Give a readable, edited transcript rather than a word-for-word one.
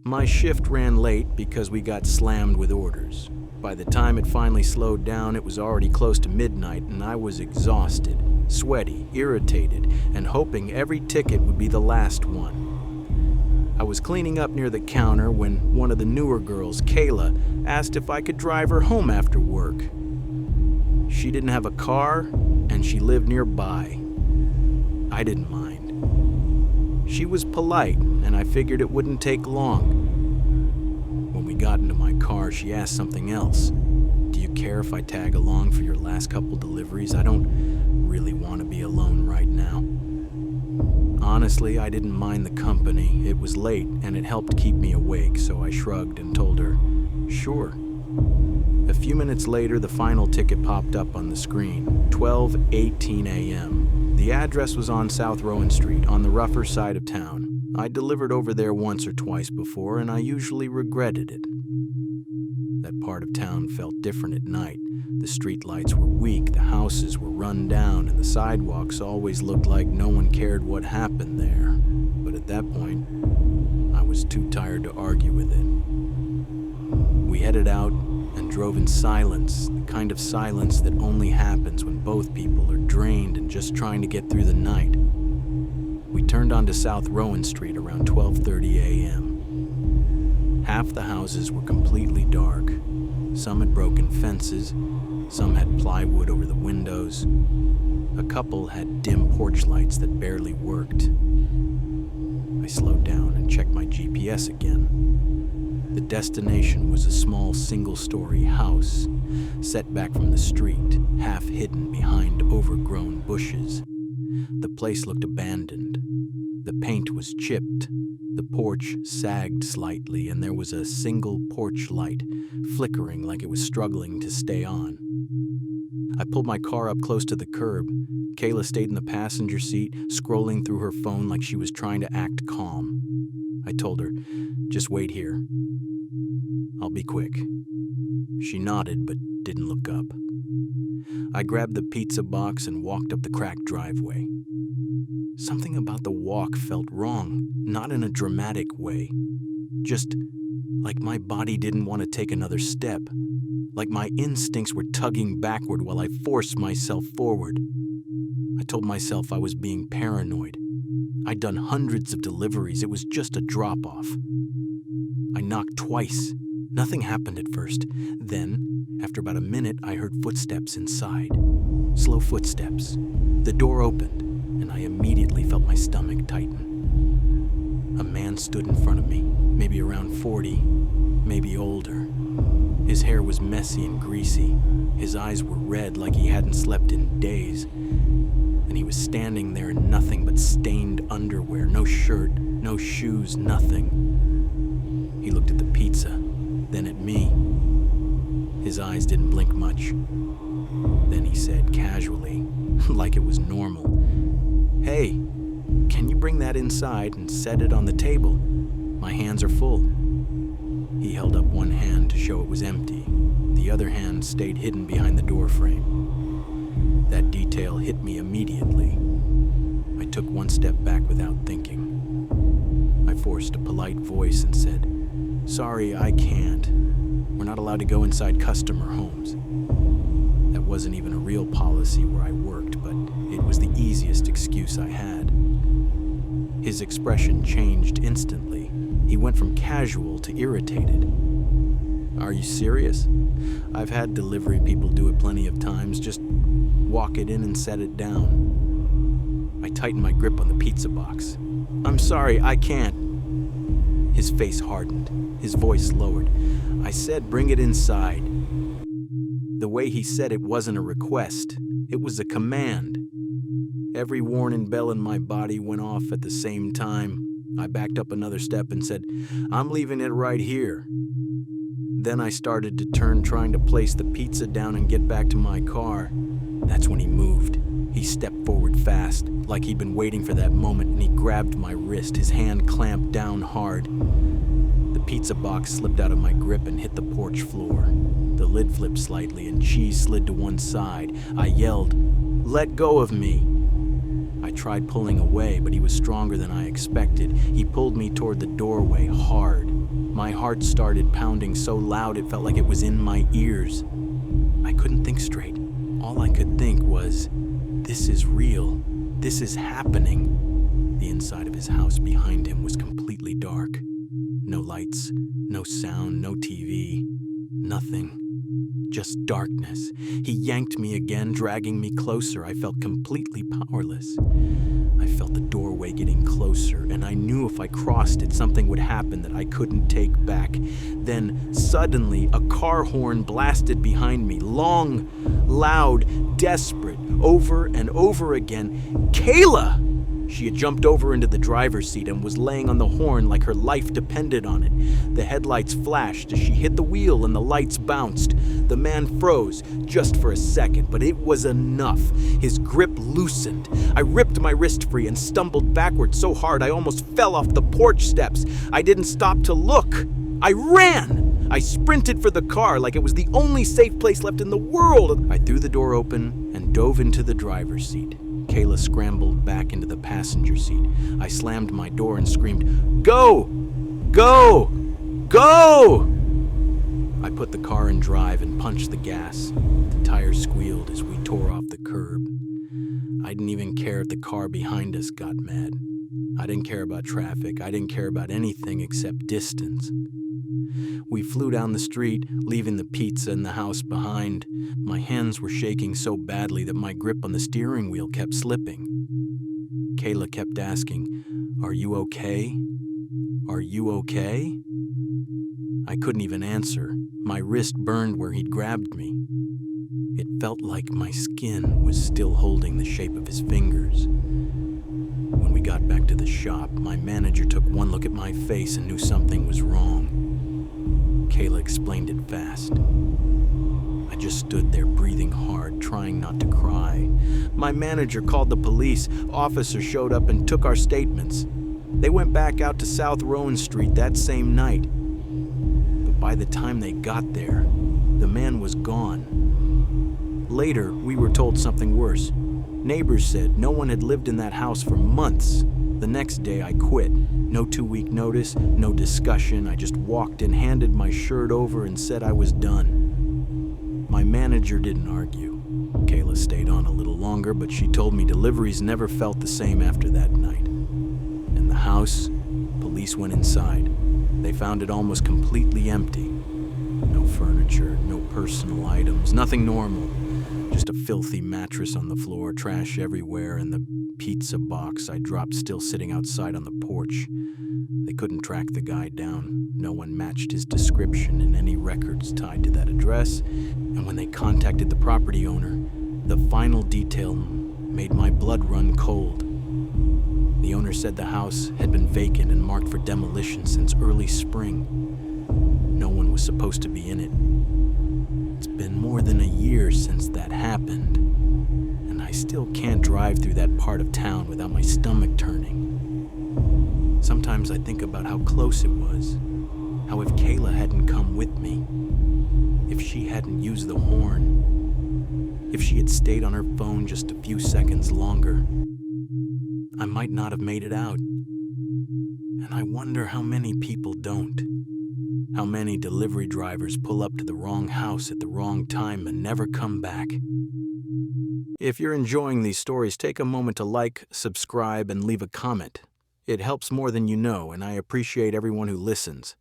My shift ran late because we got slammed with orders. By the time it finally slowed down, it was already close to midnight, and I was exhausted, sweaty, irritated, and hoping every ticket would be the last one. I was cleaning up near the counter when one of the newer girls, Kayla, asked if I could drive her home after work. She didn't have a car, and she lived nearby. I didn't mind. She was polite, and I figured it wouldn't take long. When we got into my car, she asked something else. "Do you care if I tag along for your last couple deliveries? I don't really want to be alone right now." Honestly, I didn't mind the company. It was late, and it helped keep me awake, so I shrugged and told her, "Sure." A few minutes later, the final ticket popped up on the screen, 12:18 a.m. The address was on South Rowan Street, on the rougher side of town. I delivered over there once or twice before, and I usually regretted it. That part of town felt different at night. The street lights were weak, the houses were run down, and the sidewalks always looked like no one cared what happened there. But at that point, I was too tired to argue with it. We headed out and drove in silence, the kind of silence that only happens when both people are drained and just trying to get through the night. We turned onto South Rowan Street around 12:30 a.m. Half the houses were completely dark. Some had broken fences, some had plywood over the windows. A couple had dim porch lights that barely worked. I slowed down and checked my GPS again. The destination was a small single-story house, set back from the street, half hidden behind overgrown bushes. The place looked abandoned. The paint was chipped, the porch sagged slightly, and there was a single porch light, flickering like it was struggling to stay on. I pulled my car up close to the curb. Kayla stayed in the passenger seat, scrolling through her phone like she was trying to act calm. I told her, "Just wait here. I'll be quick." She nodded but didn't look up. I grabbed the pizza box and walked up the cracked driveway. Something about the walk felt wrong, not in a dramatic way. Just like my body didn't want to take another step. Like my instincts were tugging backward while I forced myself forward. I told myself I was being paranoid. I'd done hundreds of deliveries. It was just a drop-off. I knocked twice. Nothing happened at first. Then, after about a minute, I heard footsteps inside. Slow footsteps. The door opened, and I immediately felt my stomach tighten. A man stood in front of me, maybe around 40, maybe older. His hair was messy and greasy. His eyes were red like he hadn't slept in days. And he was standing there in nothing but stained underwear, no shirt, no shoes, nothing. He looked at the pizza, then at me. His eyes didn't blink much. Then he said casually, like it was normal, "Hey, can you bring that inside and set it on the table? My hands are full." He held up one hand to show it was empty. The other hand stayed hidden behind the door frame. That detail hit me immediately. I took one step back without thinking. I forced a polite voice and said, "Sorry, I can't. We're not allowed to go inside customer homes." That wasn't even a real policy where I worked, but it was the easiest excuse I had. His expression changed instantly. He went from casual to irritated. "Are you serious? I've had delivery people do it plenty of times. Just walk it in and set it down." I tightened my grip on the pizza box. "I'm sorry, I can't." His face hardened. His voice lowered. "I said bring it inside." The way he said it wasn't a request. It was a command. Every warning bell in my body went off at the same time. I backed up another step and said, "I'm leaving it right here." Then I started to turn, trying to place the pizza down and get back to my car. That's when he moved. He stepped forward fast, like he'd been waiting for that moment, and he grabbed my wrist, his hand clamped down hard. The pizza box slipped out of my grip and hit the porch floor. The lid flipped slightly and cheese slid to one side. I yelled, "Let go of me!" I tried pulling away, but he was stronger than I expected. He pulled me toward the doorway hard. My heart started pounding so loud it felt like it was in my ears. I couldn't think straight. All I could think was, this is real. This is happening. The inside of his house behind him was completely dark. No lights, no sound, no TV, nothing. Just darkness. He yanked me again, dragging me closer. I felt completely powerless. I felt the doorway getting closer, and I knew if I crossed it, something would happen that I couldn't take back. Then, suddenly, a car horn blasted behind me. Long, loud, desperate, over and over again. Kayla! She had jumped over into the driver's seat and was laying on the horn like her life depended on it. The headlights flashed as she hit the wheel and the lights bounced. The man froze just for a second, but it was enough. His grip loosened. I ripped my wrist free and stumbled backward so hard I almost fell off the porch steps. I didn't stop to look. I ran. I sprinted for the car like it was the only safe place left in the world. I threw the door open and dove into the driver's seat. Kayla scrambled back into the passenger seat. I slammed my door and screamed, "Go! Go! Go!" I put the car in drive and punched the gas. The tires squealed as we tore off the curb. I didn't even care if the car behind us got mad. I didn't care about traffic. I didn't care about anything except distance. We flew down the street, leaving the pizza in the house behind. My hands were shaking so badly that my grip on the steering wheel kept slipping. Kayla kept asking, "Are you okay? Are you okay?" I couldn't even answer. My wrist burned where he'd grabbed me. It felt like my skin was still holding the shape of his fingers. When we got back to the shop, my manager took one look at my face and knew something was wrong. Kayla explained it fast. I just stood there breathing hard, trying not to cry. My manager called the police. Officers showed up and took our statements. They went back out to South Rowan Street that same night. But by the time they got there, the man was gone. Later, we were told something worse. Neighbors said no one had lived in that house for months. The next day, I quit. No 2-week notice, no discussion. I just walked in, handed my shirt over, and said I was done. My manager didn't argue. Kayla stayed on a little longer, but she told me deliveries never felt the same after that night. In the house, police went inside. They found it almost completely empty. No furniture, no personal items, nothing normal. Just a filthy mattress on the floor, trash everywhere, and the pizza box I dropped still sitting outside on the porch. They couldn't track the guy down. No one matched his description in any records tied to that address. And when they contacted the property owner, the final detail made my blood run cold. The owner said the house had been vacant and marked for demolition since early spring. No one was supposed to be in it. It's been more than a year since that happened, and I still can't drive through that part of town without my stomach turning. Sometimes I think about how close it was, how if Kayla hadn't come with me, if she hadn't used the horn, if she had stayed on her phone just a few seconds longer, I might not have made it out. And I wonder how many people don't. How many delivery drivers pull up to the wrong house at the wrong time and never come back. If you're enjoying these stories, take a moment to like, subscribe, and leave a comment. It helps more than you know, and I appreciate everyone who listens.